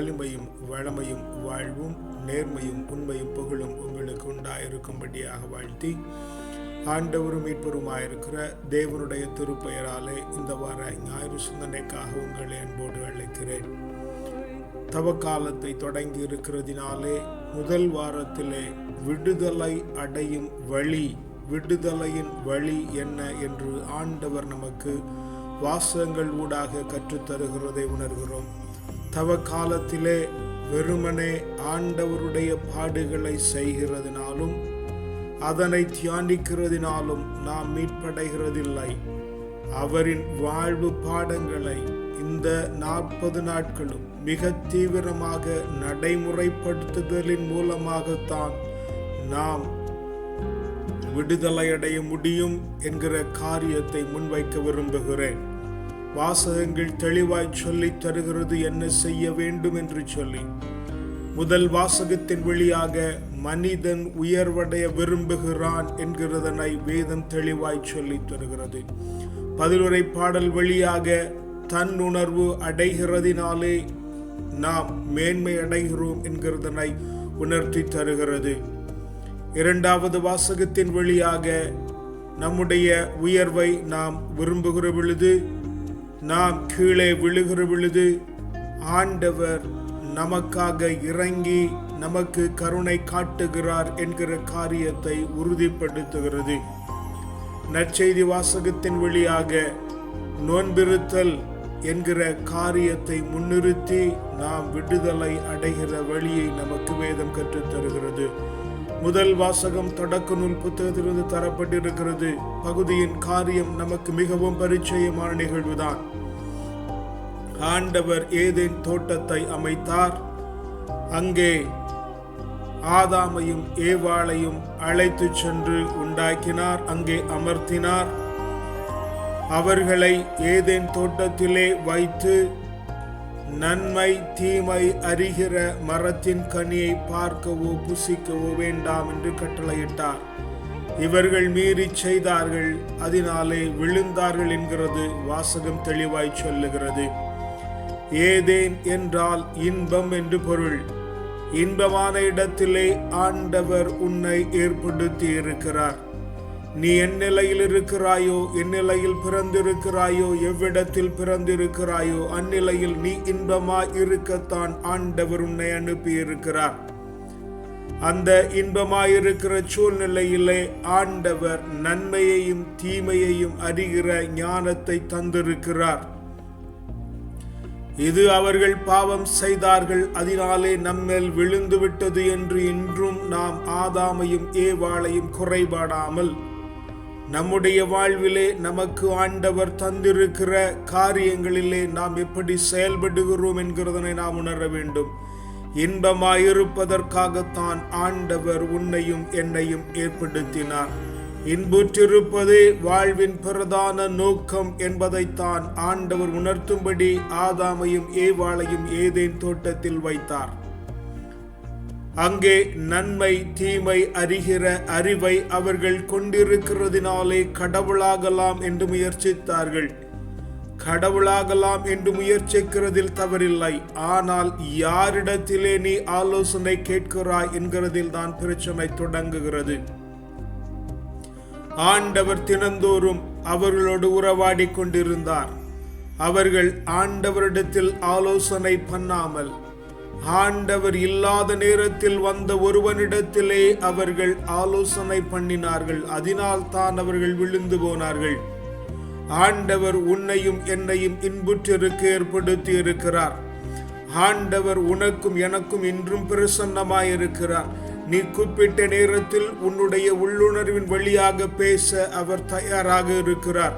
வலிமையும் வளமையும் வாழ்வும் நேர்மையும் உண்மையும் புகழும் உங்களுக்கு உண்டாயிருக்கும்படியாக வாழ்த்தி, ஆண்டவரும் மீட்பருமாயிருக்கிற தேவனுடைய திருப்பெயராலே இந்த வார ஞாயிறு சிந்தனைக்காக உங்களை அன்போடு அழைக்கிறேன். தவக்காலத்தை தொடங்கி இருக்கிறதினாலே முதல் வாரத்திலே விடுதலை அடையும் வழி, விடுதலையின் வழி என்ன என்று ஆண்டவர் நமக்கு வாசகங்கள் ஊடாக கற்றுத்தருகிறதை உணர்கிறோம். தவக்காலத்திலே வெறுமனே ஆண்டவருடைய பாடுகளை செய்கிறதினாலும் அதனை தியானிக்கிறதினாலும் நாம் மீட்படைகிறதில்லை. அவரின் வாழ்வு பாடங்களை இந்த 40 நாட்களும் மிக தீவிரமாக நடைமுறைப்படுத்துதலின் மூலமாகத்தான் நாம் விடுதலை அடைய முடியும் என்கிற காரியத்தை முன்வைக்க விரும்புகிறேன். வாசகங்கள் தெளிவாய் சொல்லித் தருகிறது என்ன செய்ய வேண்டும் என்று சொல்லி. முதல் வாசகத்தின் வழியாக மனிதன் உயர்வடைய விரும்புகிறான் என்கிறதனை வேதம் தெளிவாய் சொல்லித் தருகிறது. பதிலுரை பாடல் வழியாக தன்னுணர்வு அடைகிறதினாலே நாம் மேன்மை அடைகிறோம் என்கிறதனை உணர்த்தி தருகிறது. இரண்டாவது வாசகத்தின் வழியாக நம்முடைய உயர்வை நாம் விரும்புகிற பொழுது, நாம் கீழே விழுகிற பொழுது ஆண்டவர் நமக்காக இறங்கி நமக்கு கருணை காட்டுகிறார் என்கிற காரியத்தை உறுதிப்படுத்துகிறது. நற்செய்தி வாசகத்தின் வழியாக நோன்பிருத்தல் என்கிற காரியத்தை முன்னிறுத்தி நாம் விடுதலை அடைகிற வழியை நமக்கு வேதம் கற்றுத்தருகிறது. முதல் வாசகம் தொடக்க நூல் புத்தகத்திலிருந்து தரப்பட்டிருக்கிறது. பகுதியின் காரியம் நமக்கு மிகவும் பரிச்சயமான நிகழ்வுதான். ஆண்டவர் ஏதேன் தோட்டத்தை அமைத்தார். அங்கே ஆதாமையும் ஏவாளையும் அழைத்து சென்று உண்டாக்கினார், அங்கே அமர்த்தினார். அவர்களை ஏதேன் தோட்டத்திலே வைத்து நன்மை தீமை அறிகிற மரத்தின் கனியை பார்க்கவோ புசிக்கவோ வேண்டாம் என்று கட்டளையிட்டார். இவர்கள் மீறி செய்தார்கள், அதனாலே விழுந்தார்கள் என்கிறது வாசகம் தெளிவாய் சொல்லுகிறது. ஏதேன் என்றால் இன்பம் என்று பொருள். இன்பமான இடத்திலே ஆண்டவர் உன்னை ஏற்படுத்தி இருக்கிறார். நீ என் நிலையில் இருக்கிறாயோ, என் நிலையில் பிறந்திருக்கிறாயோ, எவ்விடத்தில் பிறந்திருக்கிறாயோ அந்நிலையில் நீ இன்பமாய் இருக்கத்தான் ஆண்டவர் உன்னை அனுப்பி இருக்கிறார். அந்த இன்பமாயிருக்கிற சூழ்நிலையிலே ஆண்டவர் நன்மையையும் தீமையையும் அறிகிற ஞானத்தை தந்திருக்கிறார். இது அவர்கள் பாவம் செய்தார்கள், அதனாலே நம்மேல் விழுந்து விட்டது என்று இன்றும் நாம் ஆதாமையும் ஏவாளையும் குறைபாடாமல் நம்முடைய வாழ்விலே நமக்கு ஆண்டவர் தந்திருக்கிற காரியங்களிலே நாம் எப்படி செயல்படுகிறோம் என்கிறதனை நாம் உணர வேண்டும். இன்பமாயிருப்பதற்காகத்தான் ஆண்டவர் உன்னையும் என்னையும் ஏற்படுத்தினார். இன்புற்றிருப்பதே வாழ்வின் பிரதான நோக்கம் என்பதைத்தான் ஆண்டவர் உணர்த்தும்படி ஆதாமையும் ஏவாளையும் ஏதேன் தோட்டத்தில் வைத்தார். அங்கே நன்மை தீமை அறிகிற அறிவை அவர்கள் கொண்டிருக்கிறதினாலே கடவுளாகலாம் என்று முயற்சித்தார்கள். கடவுளாகலாம் என்று முயற்சிக்கிறதில் தவறில்லை. ஆனால் யாரிடத்திலே நீ ஆலோசனை கேட்கிறாய் என்கிறதில் தான் பிரச்சனை தொடங்குகிறது. ஆண்டவர் தினந்தோறும் அவர்களோடு உறவாடி கொண்டிருந்தார். அவர்கள் ஆண்டவரிடத்தில் ஆலோசனை பண்ணாமல் ஆண்டவர் இல்லாத நேரத்தில் வந்த ஒருவனிடத்திலே அவர்கள் ஆலோசனை பண்ணினார்கள். அதனால் தான் அவர்கள் விழுந்து போனார்கள். ஆண்டவர் உன்னையும் என்னையும் இன்புற்றிருக்க ஏற்படுத்தி இருக்கிறார். ஆண்டவர் உனக்கும் எனக்கும் இன்றும் பிரசன்னமாயிருக்கிறார். நீ கூப்பிட்ட நேரத்தில் உன்னுடைய உள்ளுணர்வின் வழியாக பேச அவர் தயாராக இருக்கிறார்.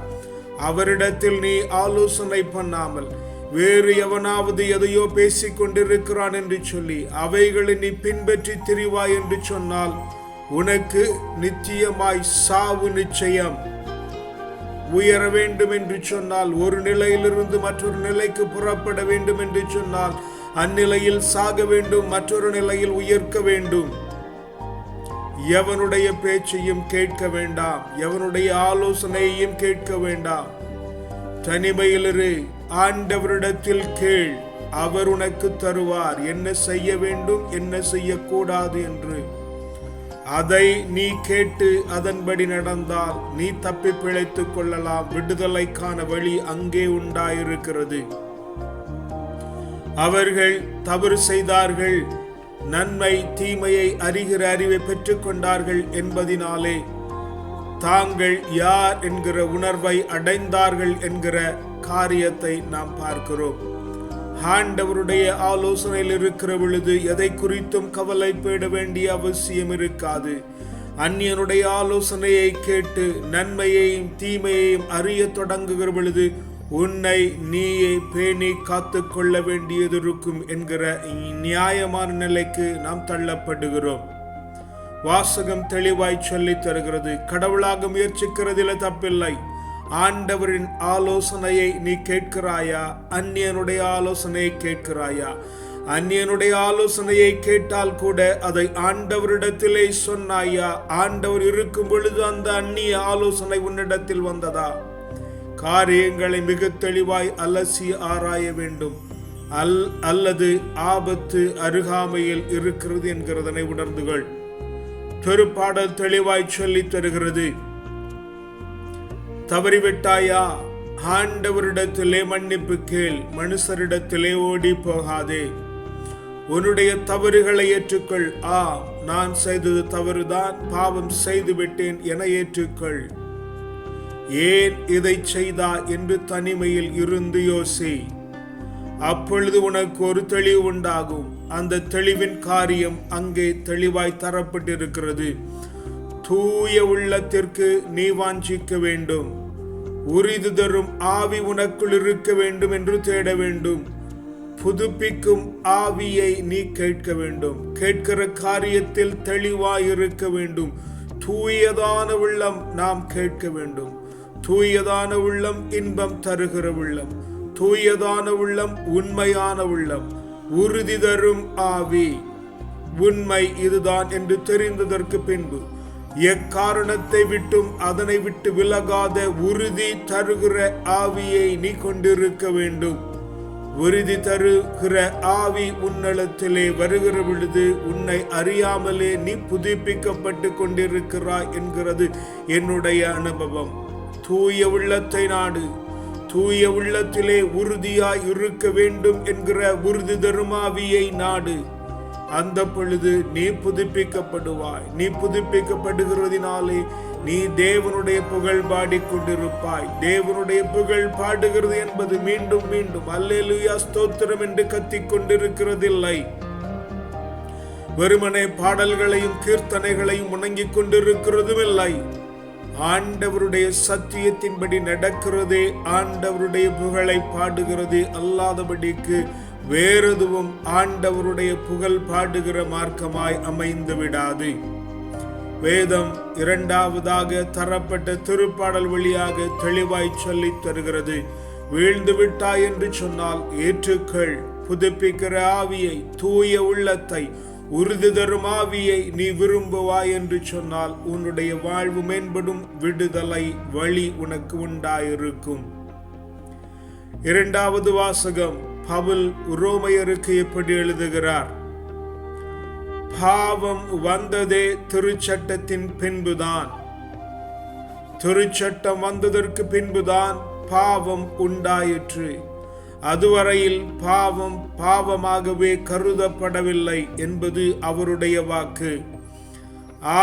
அவரிடத்தில் நீ ஆலோசனை பண்ணாமல் வேறு எவனாவது எதையோ பேசிக் கொண்டிருக்கிறான் என்று சொல்லி அவைகளை நீ பின்பற்றி திரிவாய் என்று சொன்னால் உனக்கு நிச்சயமாய் சாவு நிச்சயம். உயர வேண்டும் என்று சொன்னால், ஒரு நிலையிலிருந்து மற்றொரு நிலைக்கு புறப்பட வேண்டும் என்று சொன்னால் அந்நிலையில் சாக வேண்டும், மற்றொரு நிலையில் உயர்க்க வேண்டும். எவனுடைய பேச்சையும் கேட்க வேண்டாம், எவனுடைய ஆலோசனையையும் கேட்க வேண்டாம். தனிமையிலிரு, ஆண்டவரிடத்தில் கேள். அவர் உனக்கு தருவார். என்ன செய்ய வேண்டும், என்ன செய்யக்கூடாது என்று அதை நீ கேட்டு அதன்படி நடந்தால் நீ தப்பி பிழைத்துக் கொள்ளலாம். விடுதலைக்கான வழி அங்கே உண்டாயிருக்கிறது. அவர்கள் தவறு செய்தார்கள், நன்மை தீமையை அறிகிற அறிவை பெற்றுக் கொண்டார்கள் என்பதினாலே தாங்கள் யார் என்கிற உணர்வை அடைந்தார்கள் என்கிற காரியத்தை நாம் பார்க்கிறோம். ஆண்டவருடைய ஆலோசனையில் இருக்கிற பொழுது எதை குறித்தும் கவலைப்பட வேண்டிய அவசியம் இருக்காது. அந்நியனுடைய ஆலோசனையை கேட்டு நன்மையையும் தீமையையும் அறிய தொடங்குகிற பொழுது உன்னை நீயே பேணி காத்து கொள்ள வேண்டியது இருக்கும் என்கிற நியாயமான நிலைக்கு நாம் தள்ளப்படுகிறோம். வாசகம் தெளிவாய் சொல்லி தருகிறது. கடவுளாக முயற்சிக்கிறதில் தப்பில்லை. ஆண்டவரின் ஆலோசனையை நீ கேட்கிறாயா? அந்நியனுடைய ஆலோசனையை கேட்கிறாயா? அந்நியனுடைய ஆலோசனையை கேட்டால் கூட அதை ஆண்டவரிடத்திலே சொன்னாயா? ஆண்டவர் இருக்கும் பொழுது அந்த அந்நிய ஆலோசனை உன்னிடத்தில் வந்ததா? காரியங்களை மிக தெளிவாய் அலசி ஆராய வேண்டும். அல்லது ஆபத்து அருகாமையில் இருக்கிறது என்கிறதனை உணர்ந்துகள். திருப்பாடல் தெளிவாய் சொல்லி தருகிறது. தவறிவிட்டாயா? ஆண்டவரிடத்திலே மன்னிப்பு கேள், மனுஷரிடத்திலே ஓடி போகாதே. உன்னுடைய தவறுகளை ஏற்றுக்கொள். நான் செய்தது தவறுதான், பாவம் செய்து விட்டேன் என ஏற்றுக்கொள். ஏன் இதை செய்தா என்று தனிமையில் இருந்து யோசி. அப்பொழுது உனக்கு ஒரு தெளிவு உண்டாகும். அந்த தெளிவின் காரியம் அங்கே தெளிவாய் தரப்பட்டிருக்கிறது. தூய உள்ளத்திற்கு நீ வாஞ்சிக்க வேண்டும். உறுதி தரும் ஆவி உனக்குள் இருக்க வேண்டும் என்று தேட வேண்டும். புதுப்பிக்கும் ஆவியை நீ கேட்க வேண்டும். கேட்கிற காரியத்தில் தெளிவாய் இருக்க வேண்டும். தூயதான உள்ளம் நாம் கேட்க வேண்டும். தூயதான உள்ளம் இன்பம் தருகிற உள்ளம். தூயதான உள்ளம் உண்மையான உள்ளம். உறுதி தரும் ஆவி. உண்மை இதுதான் என்று தெரிந்ததற்கு பின்பு எக்காரணத்தை விட்டும் அதனை விட்டு விலகாத உறுதி தருகிற ஆவியை நீ கொண்டிருக்க வேண்டும். உறுதி தருகிற ஆவி உன்னலத்திலே வருகிற பொழுது உன்னை அறியாமலே நீ புதுப்பிக்கப்பட்டு கொண்டிருக்கிறாய் என்கிறது என்னுடைய அனுபவம். தூய உள்ளத்தை நாடு. தூய உள்ளத்திலே உறுதியாய் இருக்க வேண்டும் என்கிற உறுதி தரும் ஆவியை நாடு. அந்த பொழுது நீ புதுப்பிக்கப்படுவாய். நீ புதுப்பிக்கப்படுகிறதினாலே நீ தேவனுடைய புகழ் பாடிக்கொண்டிருப்பாய். தேவனுடைய புகழ் பாடுகிறது என்பது மீண்டும் மீண்டும் அல்லேலூயா ஸ்தோத்திரம் என்று கத்திக் கொண்டிருக்கிறதில்லை. வெறுமனே பாடல்களையும் கீர்த்தனைகளையும் முணங்கிக் கொண்டிருக்கிறதும் இல்லை. ஆண்டவருடைய சத்தியத்தின்படி நடக்கிறதே ஆண்டவருடைய புகழை பாடுகிறது. அல்லாதபடிக்கு வேறெதுவும் ஆண்டவருடைய புகழ் பாடுகிற மார்க்கமாய் அமைந்து விடாது. வேதம் இரண்டாவதாக தரப்பட்ட திருப்பாடல் வழியாக தெளிவாய் சொல்லி தருகிறது. வீழ்ந்து விட்டாய் என்று சொன்னால் ஏற்றுக்கள். புதுப்பிக்கிற ஆவியை, தூய உள்ளத்தை, உறுதி தரும் ஆவியை நீ விரும்புவாய் என்று சொன்னால் உன்னுடைய வாழ்வு மேம்படும். விடுதலை வழி உனக்கு உண்டாயிருக்கும். இரண்டாவது வாசகம் பவுல் ரோமையருக்கு எப்படி எழுதுகிறார்? பாவம் வந்ததே திருச்சட்டத்தின் பின்புதான். திருச்சட்டம் வந்ததற்கு பின்புதான் பாவம் உண்டாயிற்று. அதுவரையில் பாவம் பாவமாகவே கருதப்படவில்லை என்பது அவருடைய வாக்கு.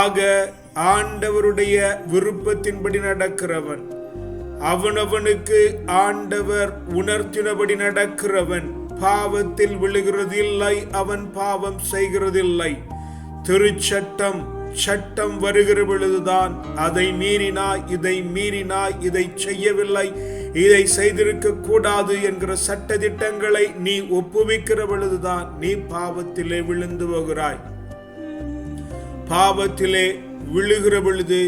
ஆக ஆண்டவருடைய விருப்பத்தின்படி நடக்கிறவன், அவனவனுக்கு ஆண்டவர் உணர்த்தினபடி நடக்கிறவன் பாவத்தில் விழுகிறது இல்லை, அவன் பாவம் செய்கிறதில்லை. திருச்சட்டம் சட்டம் வருகிற பொழுதுதான் அதை மீறினாய், இதை மீறினாய், இதை செய்யவில்லை, இதை செய்திருக்க கூடாது என்கிற சட்ட திட்டங்களை நீ ஒப்புவிக்கிற பொழுதுதான் நீ பாவத்திலே விழுந்து போகிறாய். பாவத்திலே விழுகிற பொழுது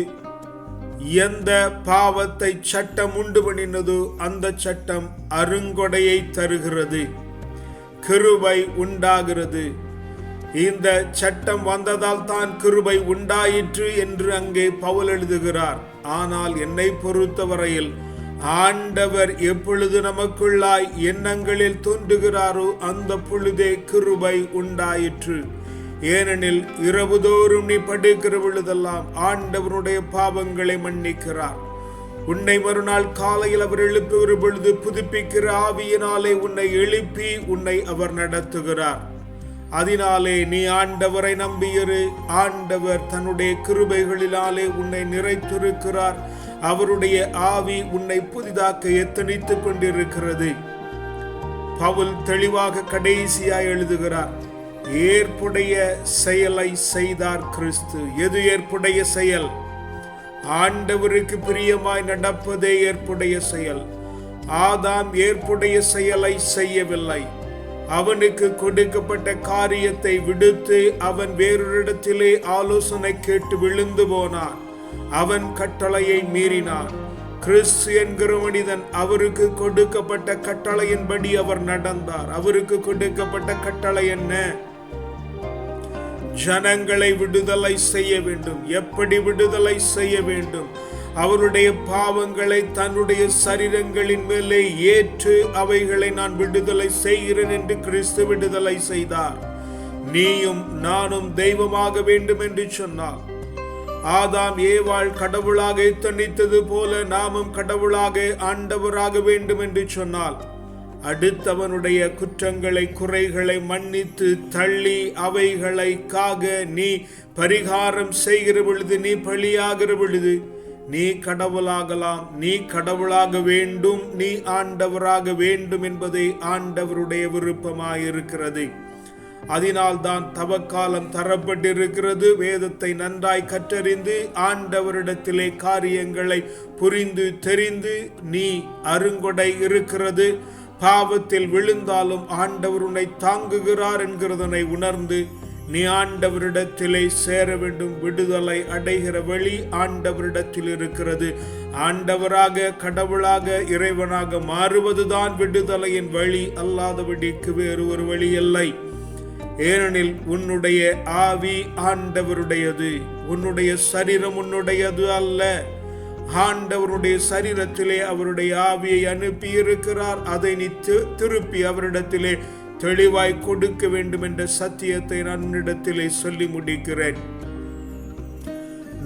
எந்த பாவத்தை சட்டம் உண்டு பண்ணினதோ அந்த சட்டம் அருங்கொடையை தருகிறது, கிருபை உண்டாகிறது. இந்த சட்டம் வந்ததால் தான் கிருபை உண்டாயிற்று என்று அங்கே பவுல் எழுதுகிறார். ஆனால் என்னை பொறுத்தவரையில் ஆண்டவர் எப்பொழுது நமக்குள்ளாய் எண்ணங்களில் தோன்றுகிறாரோ அந்த பொழுதே கிருபை உண்டாயிற்று. ஏனெனில் இரவுதோறும் நீ படுக்கிற பொழுதெல்லாம் ஆண்டவருடைய பாவங்களை மன்னிக்கிறார். உன்னை மறுநாள் காலையில் அவர் எழுப்பி ஒரு பொழுது புதுப்பிக்கிற ஆவியினாலே உன்னை எழுப்பி உன்னை அவர் நடத்துகிறார். அதனாலே நீ ஆண்டவரை நம்பியிரு. ஆண்டவர் தன்னுடைய கிருபைகளினாலே உன்னை நிறைத்திருக்கிறார். அவருடைய ஆவி உன்னை புதிதாக்க எத்தனித்துக் கொண்டிருக்கிறது. பவுல் தெளிவாக கடைசியாய் எழுதுகிறார், ஏற்புடைய செயலை செய்தார் கிறிஸ்து. எது ஏற்புடைய செயல்? ஆண்டவருக்கு பிரியமாய் நடப்பதே ஏற்புடைய செயல். ஆதாம் ஏற்புடைய செயலை செய்யவில்லை. அவனுக்கு கொடுக்கப்பட்ட காரியத்தை விடுத்து அவன் வேறொரிடத்திலே ஆலோசனை கேட்டு விழுந்து போனான். அவன் கட்டளையை மீறினான். கிறிஸ்து என்கிற மனிதன் அவருக்கு கொடுக்கப்பட்ட கட்டளையின்படி அவர் நடந்தார். அவருக்கு கொடுக்கப்பட்ட கட்டளை என்ன? ஜனங்களை விடுதலை செய்ய வேண்டும். எப்படி விடுதலை செய்ய வேண்டும்? அவருடைய பாவங்களை தன்னுடைய சரீரங்களின் மேலே ஏற்று அவைகளை நான் விடுதலை செய்கிறேன் என்று கிறிஸ்து விடுதலை செய்தார். நீயும் நானும் தெய்வமாக வேண்டும் என்று சொன்னார். ஆதாம் ஏவாள் கடவுளாக எத்தனித்தது போல நாமும் கடவுளாக ஆண்டவராக வேண்டும் என்று சொன்னால், அடுத்தவனுடைய குற்றங்களை குறைகளை மன்னித்து தள்ளி அவைகளைக்காக நீ பரிகாரம் செய்கிற பொழுது, நீ பலியாகிற பொழுது நீ கடவுளாகலாம். நீ கடவுளாக வேண்டும், நீ ஆண்டவராக வேண்டும் என்பதை ஆண்டவருடைய விருப்பமாயிருக்கிறது. அதனால் தான் தவக்காலம் தரப்பட்டிருக்கிறது. வேதத்தை நன்றாய் கற்றறிந்து ஆண்டவரிடத்திலே காரியங்களை புரிந்து தெரிந்து நீ அருங்கொடை இருக்கிறது. பாவத்தில் விழுந்தாலும் ஆண்டவர் உன்னை தாங்குகிறார் என்கிறதனை உணர்ந்து நீ ஆண்டவரிடத்திலே சேர வேண்டும். விடுதலை அடைகிற வழி ஆண்டவரிடத்தில் இருக்கிறது. ஆண்டவராக கடவுளாக இறைவனாக மாறுவதுதான் விடுதலையின் வழி. அல்லாதபடிக்கு வேறு ஒரு வழி இல்லை. ஏனெனில் உன்னுடைய ஆவி ஆண்டவருடையது, உன்னுடைய சரீரம் உன்னுடையது அல்ல. ஆண்டவருடைய சரீரத்திலே அவருடைய ஆவியை அனுப்பி இருக்கிறார். அதை நீ திருப்பி அவரிடத்திலே தெளிவாய் கொடுக்க வேண்டும் என்ற சத்தியத்தை நான் உன்னிடத்திலே சொல்லி முடிக்கிறேன்.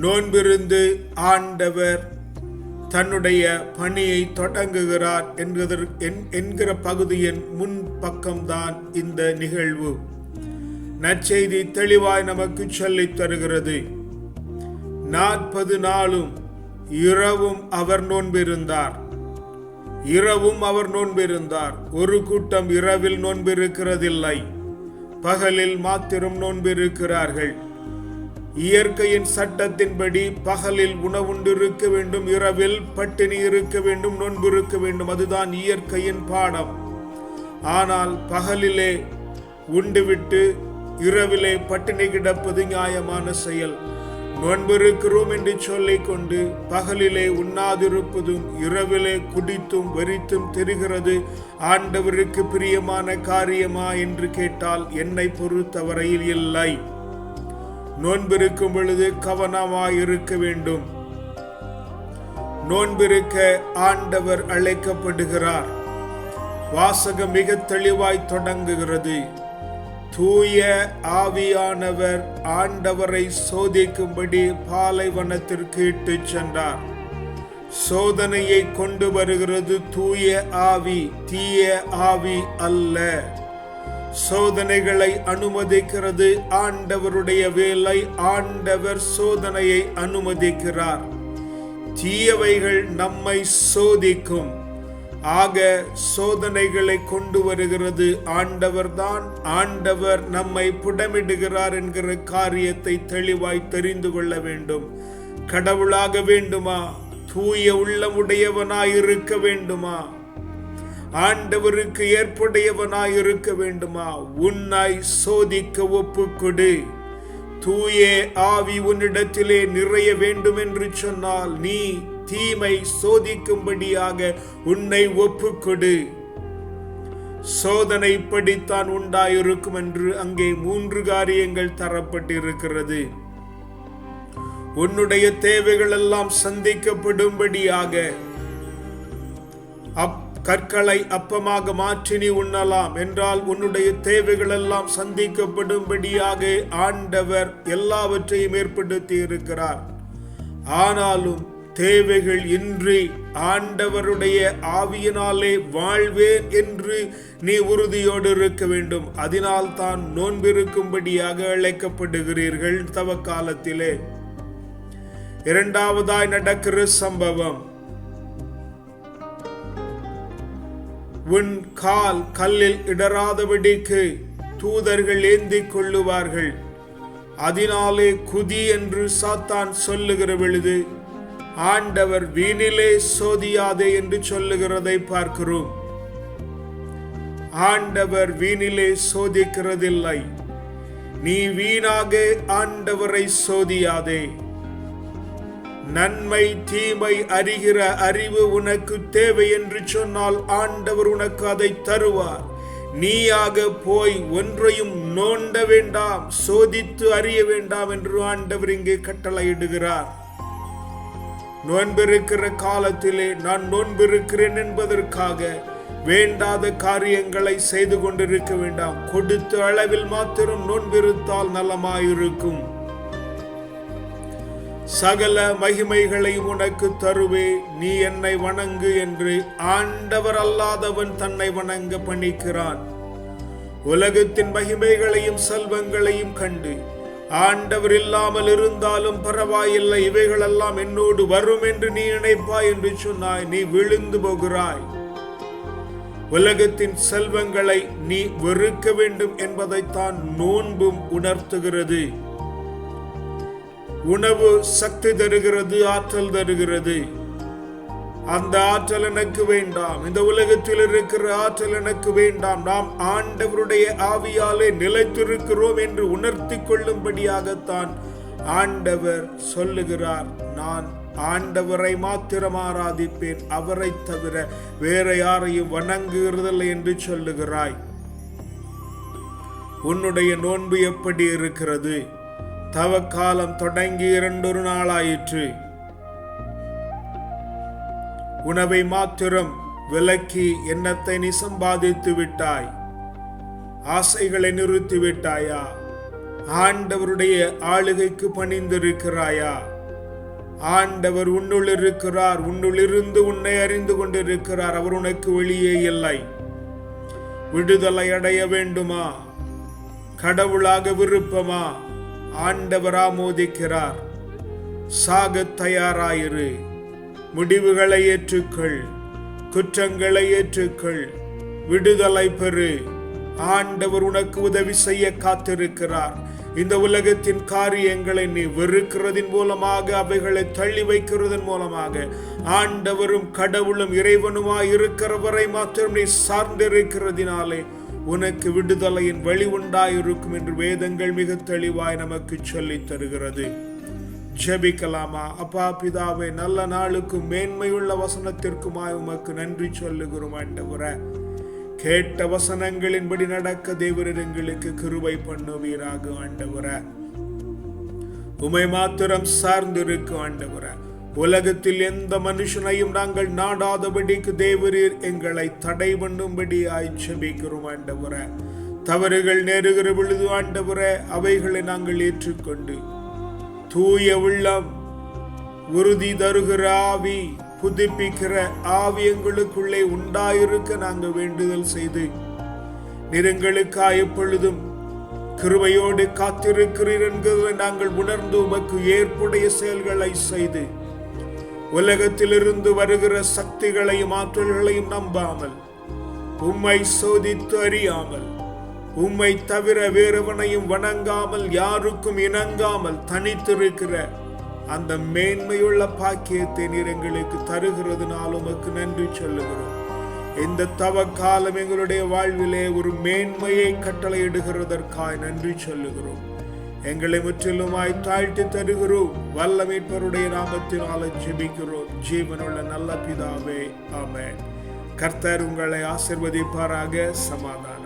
நோன்பிருந்து ஆண்டவர் தன்னுடைய பணியை தொடங்குகிறார் என்கிற பகுதியின் முன் பக்கம்தான் இந்த நிகழ்வு. நற்செய்தி தெளிவாய் நமக்கு சொல்லித் தருகிறது. 40 நாளும் இரவும் அவர் நோன்பிருந்தார். இரவும் அவர் நோன்பிருந்தார். ஒரு கூட்டம் இரவில் நோன்பிருக்கிறதில்லை, பகலில் மாத்திரம் நோன்பிருக்கிறார்கள். இயற்கையின் சட்டத்தின்படி பகலில் உணவுண்டு இருக்க வேண்டும், இரவில் பட்டினி இருக்க வேண்டும், நோன்பு இருக்க வேண்டும். அதுதான் இயற்கையின் பாடம். ஆனால் பகலிலே உண்டுவிட்டு இரவிலே பட்டினி கிடப்பது நியாயமான செயல். நோன்பிருக்கிறோம் என்று சொல்லிக் கொண்டு பகலிலே உண்ணாதிருப்பதும் இரவிலே குடித்தும் வெறித்தும் தெரிகிறது ஆண்டவருக்கு பிரியமான காரியமா என்று கேட்டால் என்னை பொறுத்தவரையில் இல்லை. நோன்பிருக்கும் பொழுது கவனமாய் இருக்க வேண்டும். நோன்பிருக்க ஆண்டவர் அழைக்கப்படுகிறார். வாசகம் மிக தெளிவாய் தொடங்குகிறது. தூய ஆவியானவர் ஆண்டவரை சோதிக்கும்படி பாலைவனத்திற்கு இட்டுச் சென்றார். சோதனையை கொண்டு வருகிறது தூய ஆவி, தீய ஆவி அல்ல. சோதனைகளை அனுமதிக்கிறது ஆண்டவருடைய வேலை. ஆண்டவர் சோதனையை அனுமதிக்கிறார். தீயவைகள் நம்மை சோதிக்கும். ஆக சோதனைகளை கொண்டு வருகிறது ஆண்டவர்தான். ஆண்டவர் நம்மை புடமிடுகிறார் என்கிற காரியத்தை தெளிவாய் தெரிந்து கொள்ள வேண்டும். கடவுளாக வேண்டுமா? தூய உள்ளமுடையவனாய் இருக்க வேண்டுமா? ஆண்டவருக்கு ஏற்புடையவனாய் இருக்க வேண்டுமா? உன்னை சோதிக்க ஒப்புக்கொடு. தூய ஆவி உன்னிடத்திலே நிறைய வேண்டும் என்று சொன்னால் நீ தீமை சோதிக்கும்படியாக உன்னை ஒப்புக்கொடு. சோதனை இப்படித்தான் உண்டாயிருக்கும் என்று அங்கே 3 காரியங்கள் தரப்பட்டிருக்கிறது. உன்னுடைய தேவைகள் எல்லாம் சந்திக்கப்படும்படியாக கற்களை அப்பமாக மாற்றி நீ உண்ணலாம் என்றால் உன்னுடைய தேவைகள் எல்லாம் சந்திக்கப்படும்படியாக ஆண்டவர் எல்லாவற்றையும் ஏற்படுத்தி இருக்கிறார். ஆனாலும் தேவைகள் இன்றி ஆண்டவருடைய ஆவியினாலே வாழ்வேன் என்று நீ உறுதியோடு இருக்க வேண்டும். அதனால் தான் நோன்பிருக்கும்படியாக அழைக்கப்படுகிறீர்கள். தவ காலத்திலே இரண்டாவதாய் நடக்கிற சம்பவம், உன் கால் கல்லில் இடராதபடிக்கு தூதர்கள் ஏந்தி கொள்ளுவார்கள், அதனாலே குதி என்று சாத்தான் சொல்லுகிற பொழுது ஆண்டவர் வீணிலே சோதியாதே என்று சொல்லுகிறதை பார்க்கிறோம். ஆண்டவர் வீணிலே சோதிக்கிறதில்லை. நீ வீணாக ஆண்டவரை சோதியாதே. நன்மை தீமை அறிகிற அறிவு உனக்கு தேவை என்று சொன்னால் ஆண்டவர் உனக்கு அதை தருவார். நீயாக போய் ஒன்றையும் நோண்ட வேண்டாம், சோதித்து அறிய வேண்டாம் என்று ஆண்டவர் இங்கே கட்டளையிடுகிறார். நோன்பிருக்கிற காலத்திலே நான் நோன்பிருக்கிறேன் என்பதற்காக வேண்டாத காரியங்களை செய்து கொண்டிருக்க வேண்டாம். கொடுத்த அளவில் மாத்திரம் நோன்பிருத்தால் நலமாயிருக்கும். சகல மகிமைகளையும் உனக்கு தருவே, நீ என்னை வணங்கு என்று ஆண்டவர் அல்லாதவன் தன்னை வணங்க பணிக்கிறான். உலகத்தின் மகிமைகளையும் செல்வங்களையும் கண்டு ஆண்டவர் இல்லாமல் இருந்தாலும் பரவாயில்லை, இவைகளெல்லாம் என்னோடு வரும் என்று நீ நினைப்பாய் என்று சொன்னாய், நீ விழுந்து போகிறாய். உலகத்தின் செல்வங்களை நீ வெறுக்க வேண்டும் என்பதைத்தான் நோன்பும் உணர்த்துகிறது. உணவு சக்தி தருகிறது, ஆற்றல் தருகிறது. அந்த ஆற்றல் எனக்கு வேண்டாம், இந்த உலகத்தில் இருக்கிற ஆற்றல் எனக்கு வேண்டாம். நாம் ஆண்டவருடைய ஆவியாலே நிலைத்திருக்கிறோம் என்று உணர்த்தி கொள்ளும்படியாகத்தான் ஆண்டவர் சொல்லுகிறார். நான் ஆண்டவரை மாத்திரம் ஆராதிப்பேன், அவரை தவிர வேற யாரையும் வணங்குகிறதில்லை என்று சொல்லுகிறாய். உன்னுடைய நோன்பு எப்படி இருக்கிறது? தவக்காலம் தொடங்கி 2 நாளாயிற்று. உணவை மாத்திரம் விலக்கி எண்ணத்தை நீ சம்பாதித்து விட்டாய். ஆசைகளை நிறுத்தி விட்டாயா? ஆண்டவருடைய ஆளுகைக்கு பணிந்திருக்கிறாயா? ஆண்டவர் உன்னுள் இருக்கிறார், உன்னுள் இருந்து உன்னை அறிந்து கொண்டிருக்கிறார். அவர் உனக்கு வெளியே இல்லை. விடுதலை அடைய வேண்டுமா? கடவுளாக விருப்பமா? ஆண்டவர் ஆமோதிக்கிறார். சாக தயாராயிரு. முடிவுகளை ஏற்றுக்கொள், குற்றங்களை ஏற்றுக்கொள், விடுதலை பெறு. ஆண்டவர் உனக்கு உதவி செய்ய காத்திருக்கிறார். இந்த உலகத்தின் காரியங்களை நீ வெறுக்கிறதின் மூலமாக, அவைகளை தள்ளி வைக்கிறதன் மூலமாக ஆண்டவரும் கடவுளும் இறைவனுமாய் இருக்கிறவரை மாத்திரம் நீ சார்ந்திருக்கிறதினாலே உனக்கு விடுதலையின் வழி உண்டாயிருக்கும் என்று வேதங்கள் மிக தெளிவாய் நமக்கு சொல்லித் தருகிறது. ஜெபிக்கலாமா? அப்பா பிதாவே, நல்ல நாளுக்கும் மேன்மையுள்ள வசனத்திற்குமாய் உமக்கு நன்றி சொல்லுகிறோம். ஆண்டவரே, கேட்ட வசனங்களின்படி நடக்க தேவரீர் எங்களுக்கு கிருபை பண்ணுவீராக. ஆண்டவரே, உமை மாத்திரம் சார்ந்திருக்கும். ஆண்டவரே, உலகத்தில் எந்த மனுஷனையும் நாங்கள் நாடாதபடிக்கு தேவரீர் எங்களை தடை பண்ணும்படியாய் ஜெபிக்கிறோம். ஆண்டவரே, தவறுகள் நேருகிற பொழுது ஆண்டவரே அவைகளை நாங்கள் ஏற்றுக்கொண்டு தூய உள்ளம், உறுதி தருகிற ஆவி, புதுப்பிக்கிற ஆவி எங்களுக்குள்ளே உண்டாயிருக்க நாங்கள் வேண்டுதல் செய்து நிறங்களுக்காய் எப்பொழுதும் கிருபையோடு காத்திருக்கிறீர் என்கிறதை நாங்கள் உணர்ந்து உமக்கு ஏற்புடைய செயல்களை செய்து உலகத்திலிருந்து வருகிற சக்திகளையும் ஆற்றல்களையும் நம்பாமல், உம்மை சோதித்து அறியாமல், உம்மை தவிர வேறவனையும் வணங்காமல், யாருக்கும் இணங்காமல் தனித்திருக்கிற அந்த மேன்மையுள்ள பாக்கியத்தை நீர் எங்களுக்கு தருகிறதுனால் உமக்கு நன்றி சொல்லுகிறோம். இந்த தவ காலம் எங்களுடைய வாழ்விலே ஒரு மேன்மையை கட்டளையிடுகிறதற்காய் நன்றி சொல்லுகிறோம். எங்களை முற்றிலுமாய் தாழ்த்தி தருகிறோம். வல்ல மீட்பருடைய நாமத்தினால ஜெபிக்கிறோம். ஜீவனுள்ள நல்ல பிதாவே, ஆமென். கர்த்தர் உங்களை ஆசீர்வதிப்பாராக. சமாதானம்.